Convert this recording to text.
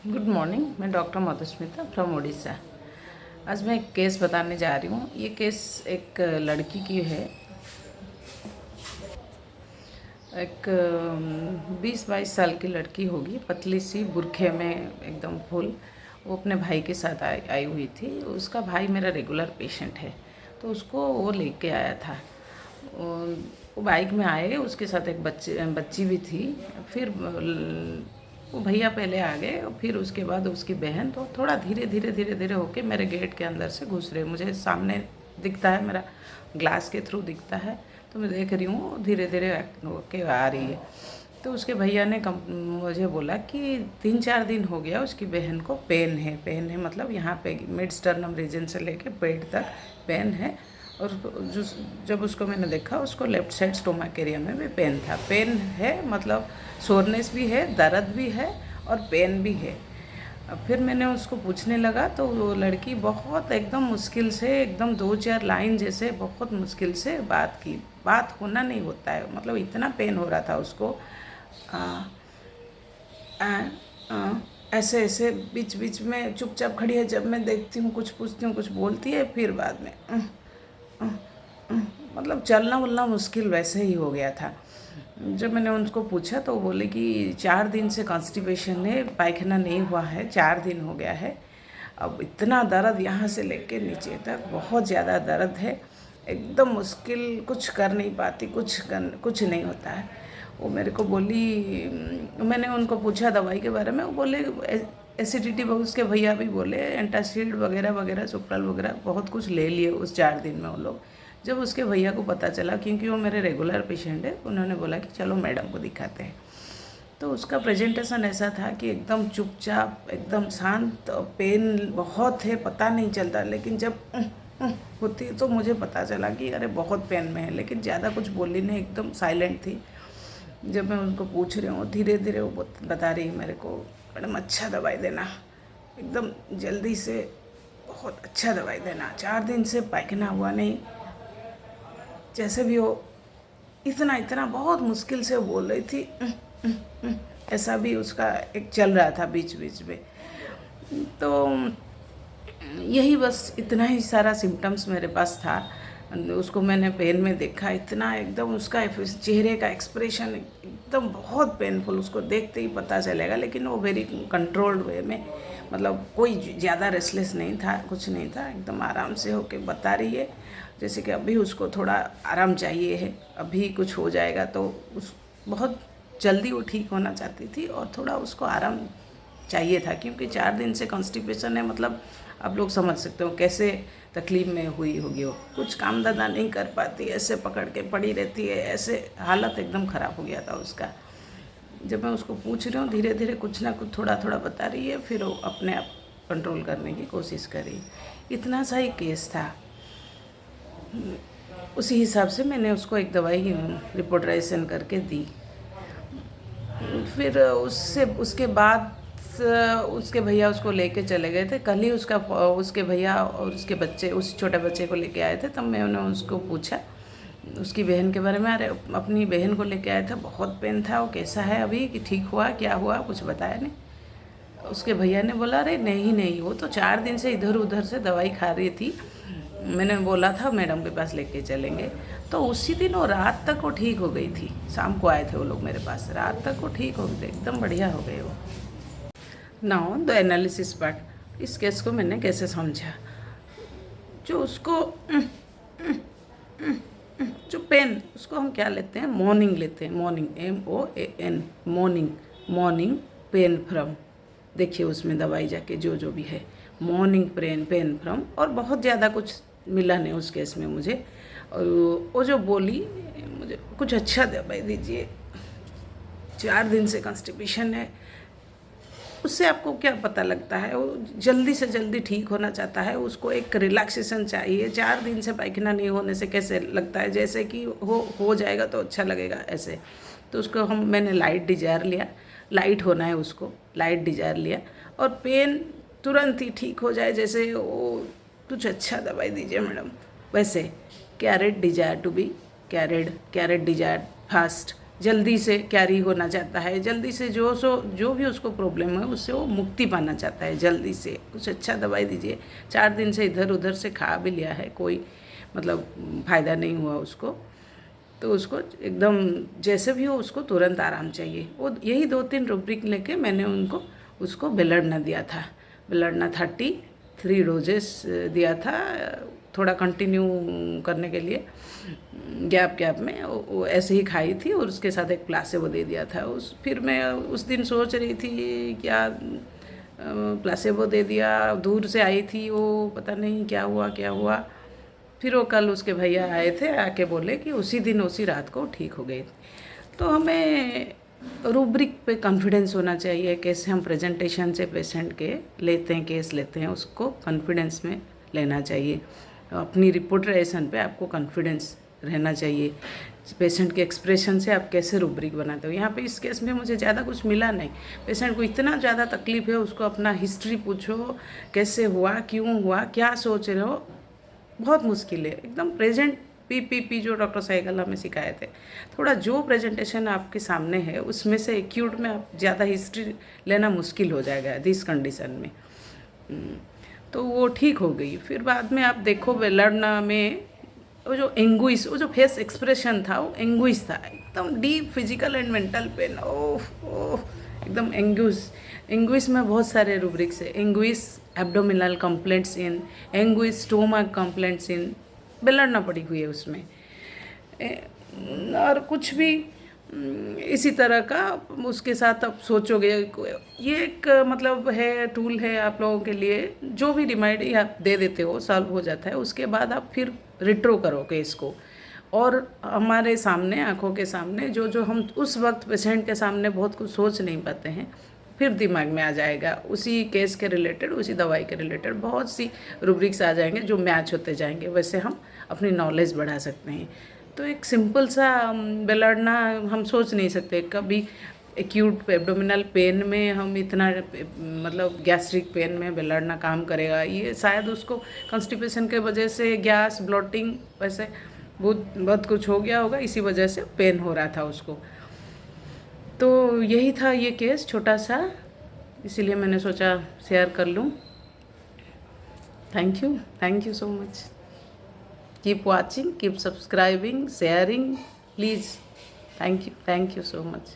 Good morning. मैं doctor Madhusmita from Orissa. आज मैं एक केस बताने जा रही हूँ। ये केस एक लड़की की है। एक 20-22 साल की लड़की होगी, पतली सी, बुरखे में एकदम फुल। वो अपने भाई के साथ आई हुई थी। उसका भाई मेरा रेगुलर पेशेंट है, तो उसको वो लेके आया था। वो बाइक में आए, उसके साथ एक बच्ची भी थी। फिर वो भैया पहले आ गए और फिर उसके बाद उसकी बहन। तो थोड़ा धीरे धीरे धीरे धीरे होके मेरे गेट के अंदर से घुस रहे। मुझे सामने दिखता है, मेरा ग्लास के थ्रू दिखता है, तो मैं देख रही हूँ धीरे धीरे होके आ रही है। तो उसके भैया ने मुझे बोला कि 3-4 दिन हो गया उसकी बहन को पेन है मतलब यहाँ पे मिड स्टर्नम रीजन से लेके पेट तक पेन है। और जो जब उसको मैंने देखा, उसको लेफ़्ट साइड स्टोमक एरिया में भी पेन था। पेन है मतलब सोरनेस भी है, दर्द भी है और पेन भी है। अब फिर मैंने उसको पूछने लगा तो वो लड़की बहुत एकदम मुश्किल से, एकदम 2-4 लाइन जैसे बहुत मुश्किल से बात की। बात होना नहीं होता है, मतलब इतना पेन हो रहा था उसको। आ, आ, आ, ऐसे ऐसे बीच बीच में चुपचाप खड़ी है। जब मैं देखती हूँ, कुछ पूछती हूँ, कुछ बोलती है, फिर बाद में मतलब चलना वलना मुश्किल वैसे ही हो गया था। जब मैंने उनको पूछा तो वो बोले कि 4 दिन से कॉन्स्टिपेशन है, पायखाना नहीं हुआ है, 4 दिन हो गया है। अब इतना दर्द यहाँ से लेके नीचे तक, बहुत ज़्यादा दर्द है, एकदम मुश्किल, कुछ कर नहीं पाती, कुछ नहीं होता है। वो मेरे को बोली, मैंने उनको पूछा दवाई के बारे में। वो बोले एसिडिटी, उसके भैया भी बोले एंटासिड वगैरह वगैरह, सुप्रल वगैरह बहुत कुछ ले लिए उस 4 दिन में वो लोग। जब उसके भैया को पता चला, क्योंकि वो मेरे रेगुलर पेशेंट है, उन्होंने बोला कि चलो मैडम को दिखाते हैं। तो उसका प्रेजेंटेशन ऐसा था कि एकदम चुपचाप, एकदम शांत। पेन बहुत है, पता नहीं चलता, लेकिन जब होती तो मुझे पता चला कि अरे बहुत पेन में है, लेकिन ज़्यादा कुछ बोली नहीं, एकदम साइलेंट थी। जब मैं उनको पूछ रही हूँ, धीरे धीरे वो बता रही है मेरे को, मैडम अच्छा दवाई देना, एकदम जल्दी से, बहुत अच्छा दवाई देना, 4 दिन से पायखाना हुआ नहीं, जैसे भी हो। इतना इतना बहुत मुश्किल से बोल रही थी। ऐसा भी उसका एक चल रहा था बीच बीच में। तो यही बस इतना ही सारा सिम्टम्स मेरे पास था। उसको मैंने पेन में देखा, इतना एकदम उसका चेहरे का एक्सप्रेशन एकदम बहुत पेनफुल, उसको देखते ही पता चलेगा। लेकिन वो वेरी कंट्रोल्ड वे में, मतलब कोई ज़्यादा रेस्टलेस नहीं था, कुछ नहीं था, एकदम आराम से होके बता रही है। जैसे कि अभी उसको थोड़ा आराम चाहिए है, अभी कुछ हो जाएगा तो उस बहुत जल्दी वो ठीक होना चाहती थी और थोड़ा उसको आराम चाहिए था, क्योंकि 4 दिन से कॉन्स्टिपेशन है। मतलब आप लोग समझ सकते हो कैसे तकलीफ़ में हुई होगी। वो कुछ काम धंधा नहीं कर पाती, ऐसे पकड़ के पड़ी रहती है, ऐसे हालत एकदम ख़राब हो गया था उसका। जब मैं उसको पूछ रही हूँ, धीरे धीरे कुछ ना कुछ थोड़ा थोड़ा बता रही है, फिर वो अपने आप कंट्रोल करने की कोशिश कर रही। इतना सा ही केस था। उसी हिसाब से मैंने उसको एक दवाई रिपोर्टराइजेशन करके दी। फिर उसके बाद उसके भैया उसको लेके चले गए थे। कल ही उसके भैया और उसके बच्चे, उस छोटे बच्चे को लेके आए थे। तब मैंने उसको पूछा उसकी बहन के बारे में। अरे अपनी बहन को लेके आया था, बहुत पेन था, वो कैसा है अभी, कि ठीक हुआ, क्या हुआ, कुछ बताया नहीं। उसके भैया ने बोला अरे नहीं नहीं, वो तो 4 दिन से इधर उधर से दवाई खा रही थी, मैंने बोला था मैडम के पास लेके चलेंगे। तो उसी दिन वो रात तक वो ठीक हो गई थी। शाम को आए थे वो लोग मेरे पास, रात तक वो ठीक हो गए, एकदम बढ़िया हो गए वो। Now the analysis part. इस केस को मैंने कैसे समझा। जो उसको जो पेन, उसको हम क्या लेते हैं, मॉर्निंग लेते हैं, morning, MOAN, morning, morning pain from. देखिए उसमें दवाई जाके जो जो भी है, मॉर्निंग पेन फ्रॉम। और बहुत ज़्यादा कुछ मिला नहीं उस केस में मुझे। और वो जो बोली, मुझे कुछ अच्छा दवाई दीजिए, 4 दिन से कॉन्स्टिपेशन है। उससे आपको क्या पता लगता है, वो जल्दी से जल्दी ठीक होना चाहता है, उसको एक रिलैक्सेशन चाहिए। 4 दिन से पायखाना नहीं होने से कैसे लगता है, जैसे कि हो जाएगा तो अच्छा लगेगा ऐसे। तो उसको मैंने लाइट डिजायर लिया, लाइट होना है उसको, लाइट डिजायर लिया। और पेन तुरंत ही ठीक हो जाए, जैसे वो कुछ अच्छा दवाई दीजिए मैडम, वैसे carat desire to be carat desire fast, जल्दी से कैरी होना चाहता है, जल्दी से जो भी उसको प्रॉब्लम है उससे वो मुक्ति पाना चाहता है, जल्दी से कुछ अच्छा दवाई दीजिए। 4 दिन से इधर उधर से खा भी लिया है, कोई मतलब फ़ायदा नहीं हुआ उसको, तो उसको एकदम जैसे भी हो उसको तुरंत आराम चाहिए। वो यही 2-3 रुब्रिक लेके मैंने उसको बेलडना दिया था। बेलडना 33 डोजेस दिया था, थोड़ा कंटिन्यू करने के लिए गैप में वो ऐसे ही खाई थी, और उसके साथ एक प्लासेबो दे दिया था। फिर मैं उस दिन सोच रही थी क्या प्लासेबो दे दिया, दूर से आई थी वो, पता नहीं क्या हुआ। फिर वो कल उसके भैया आए थे, आके बोले कि उसी दिन उसी रात को ठीक हो गई। तो हमें रूब्रिक पे कॉन्फिडेंस होना चाहिए, कैसे हम प्रेजेंटेशन से पेशेंट के केस लेते हैं उसको कॉन्फिडेंस में लेना चाहिए। अपनी रिपोर्टराइजेशन पे आपको कॉन्फिडेंस रहना चाहिए। पेशेंट के एक्सप्रेशन से आप कैसे रूब्रिक बनाते हो। यहाँ पे इस केस में मुझे ज़्यादा कुछ मिला नहीं। पेशेंट को इतना ज़्यादा तकलीफ है, उसको अपना हिस्ट्री पूछो, कैसे हुआ, क्यों हुआ, क्या सोच रहे हो, बहुत मुश्किल है एकदम। प्रेजेंट पी जो डॉक्टर सहगल हमें सिखाए थे, थोड़ा जो प्रेजेंटेशन आपके सामने है उसमें से एक्यूट में आप ज़्यादा हिस्ट्री लेना मुश्किल हो जाएगा दिस कंडीशन में। तो वो ठीक हो गई। फिर बाद में आप देखो बेलडना में वो जो एंगुइस, वो जो फेस एक्सप्रेशन था वो एंगुइस था, एकदम deep physical and mental pain. Oh एकदम एंगुइस में बहुत सारे रूब्रिक्स है। Anguish abdominal complaints in, anguish stomach complaints in, बेलडना पड़ी हुई है उसमें। और कुछ भी इसी तरह का उसके साथ आप सोचोगे। ये एक मतलब है, टूल है आप लोगों के लिए, जो भी रिमेडी आप दे देते हो सॉल्व हो जाता है। उसके बाद आप फिर रिट्रो करो केस को, और हमारे सामने आंखों के सामने जो हम उस वक्त पेशेंट के सामने बहुत कुछ सोच नहीं पाते हैं, फिर दिमाग में आ जाएगा उसी केस के रिलेटेड, उसी दवाई के रिलेटेड बहुत सी रूब्रिक्स आ जाएंगे जो मैच होते जाएंगे। वैसे हम अपनी नॉलेज बढ़ा सकते हैं। तो एक सिंपल सा बेलडना हम सोच नहीं सकते कभी एक्यूट एब्डोमिनल पेन में हम इतना मतलब गैस्ट्रिक पेन में बेलडना काम करेगा। ये शायद उसको कॉन्स्टिपेशन के वजह से गैस ब्लोटिंग वैसे बहुत कुछ हो गया होगा, इसी वजह से पेन हो रहा था उसको। तो यही था ये केस छोटा सा, इसीलिए मैंने सोचा शेयर कर लूँ। Thank you so much. Keep watching, keep subscribing, sharing please. Thank you so much.